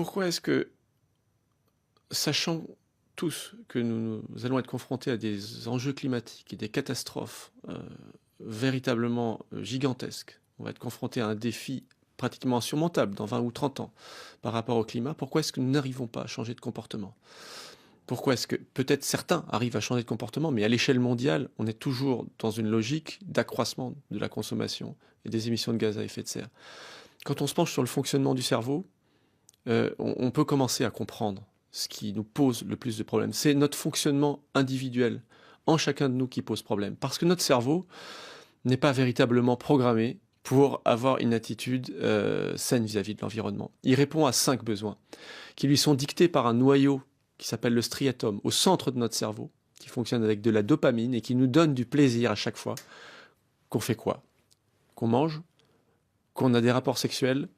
pourquoi est-ce que, sachant tous que nous allons être confrontés à des enjeux climatiques et des catastrophes, véritablement, gigantesques, on va être confrontés à un défi pratiquement insurmontable dans 20 ou 30 ans par rapport au climat, pourquoi est-ce que nous n'arrivons pas à changer de comportement? Pourquoi est-ce que peut-être certains arrivent à changer de comportement, mais à l'échelle mondiale, on est toujours dans une logique d'accroissement de la consommation et des émissions de gaz à effet de serre. Quand on se penche sur le fonctionnement du cerveau, on peut commencer à comprendre ce qui nous pose le plus de problèmes. C'est notre fonctionnement individuel, en chacun de nous, qui pose problème. Parce que notre cerveau n'est pas véritablement programmé pour avoir une attitude saine vis-à-vis de l'environnement. Il répond à 5 besoins qui lui sont dictés par un noyau qui s'appelle le striatum, au centre de notre cerveau, qui fonctionne avec de la dopamine et qui nous donne du plaisir à chaque fois qu'on fait quoi? Qu'on mange, qu'on a des rapports sexuels,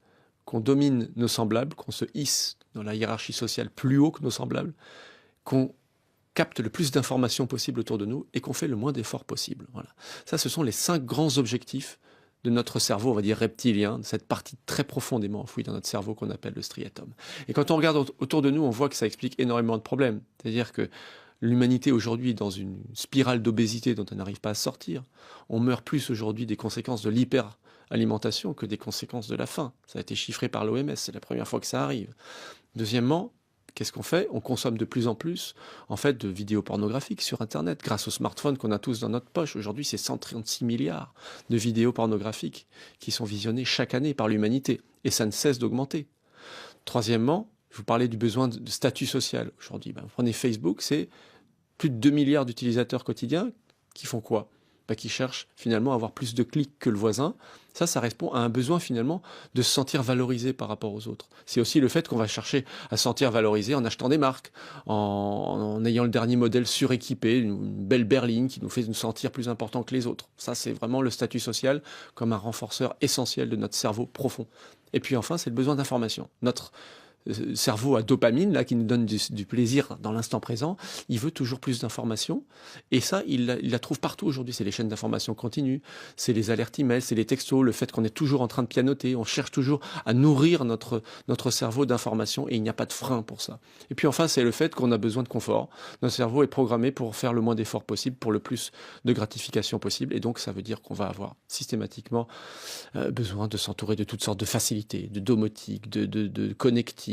qu'on domine nos semblables, qu'on se hisse dans la hiérarchie sociale plus haut que nos semblables, qu'on capte le plus d'informations possible autour de nous et qu'on fait le moins d'efforts possible. Voilà. Ça, ce sont les 5 grands objectifs de notre cerveau, on va dire reptilien, de cette partie très profondément enfouie dans notre cerveau qu'on appelle le striatum. Et quand on regarde autour de nous, on voit que ça explique énormément de problèmes. C'est-à-dire que l'humanité aujourd'hui est dans une spirale d'obésité dont elle n'arrive pas à sortir. On meurt plus aujourd'hui des conséquences de l'hyperalimentation que des conséquences de la faim. Ça a été chiffré par l'OMS, c'est la première fois que ça arrive. Deuxièmement, qu'est-ce qu'on fait? On consomme de plus en plus en fait, de vidéos pornographiques sur Internet, grâce au smartphone qu'on a tous dans notre poche. Aujourd'hui, c'est 136 milliards de vidéos pornographiques qui sont visionnées chaque année par l'humanité. Et ça ne cesse d'augmenter. Troisièmement, je vous parlais du besoin de statut social. Aujourd'hui, vous prenez Facebook, c'est plus de 2 milliards d'utilisateurs quotidiens qui font quoi? Qui cherchent finalement à avoir plus de clics que le voisin. Ça répond à un besoin finalement de se sentir valorisé par rapport aux autres. C'est aussi le fait qu'on va chercher à se sentir valorisé en achetant des marques, en ayant le dernier modèle suréquipé, une belle berline qui nous fait nous sentir plus important que les autres. Ça, c'est vraiment le statut social comme un renforceur essentiel de notre cerveau profond. Et puis enfin, c'est le besoin d'information. Notre cerveau à dopamine, là, qui nous donne du plaisir dans l'instant présent, il veut toujours plus d'informations. Et ça, il la trouve partout aujourd'hui. C'est les chaînes d'information continues, c'est les alertes email, c'est les textos, le fait qu'on est toujours en train de pianoter. On cherche toujours à nourrir notre cerveau d'informations et il n'y a pas de frein pour ça. Et puis enfin, c'est le fait qu'on a besoin de confort. Notre cerveau est programmé pour faire le moins d'efforts possible, pour le plus de gratification possible. Et donc, ça veut dire qu'on va avoir systématiquement besoin de s'entourer de toutes sortes de facilités, de domotique, de connectique,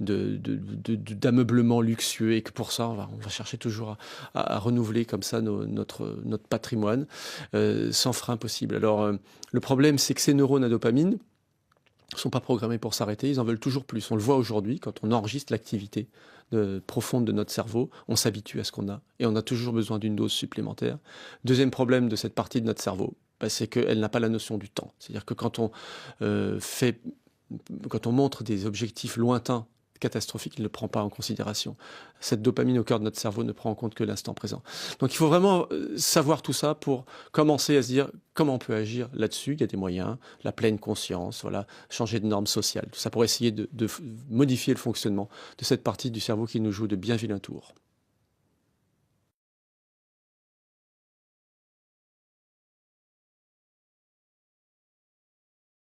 d'ameublement luxueux, et que pour ça, on va chercher toujours à renouveler comme ça notre patrimoine sans frein possible. Alors, le problème, c'est que ces neurones à dopamine ne sont pas programmés pour s'arrêter, ils en veulent toujours plus. On le voit aujourd'hui, quand on enregistre l'activité profonde de notre cerveau, on s'habitue à ce qu'on a, et on a toujours besoin d'une dose supplémentaire. Deuxième problème de cette partie de notre cerveau, c'est qu'elle n'a pas la notion du temps. C'est-à-dire que quand on montre des objectifs lointains, catastrophiques, il ne prend pas en considération. Cette dopamine au cœur de notre cerveau ne prend en compte que l'instant présent. Donc il faut vraiment savoir tout ça pour commencer à se dire comment on peut agir là-dessus. Il y a des moyens, la pleine conscience, voilà, changer de normes sociales, tout ça pour essayer de modifier le fonctionnement de cette partie du cerveau qui nous joue de bien vilains tours.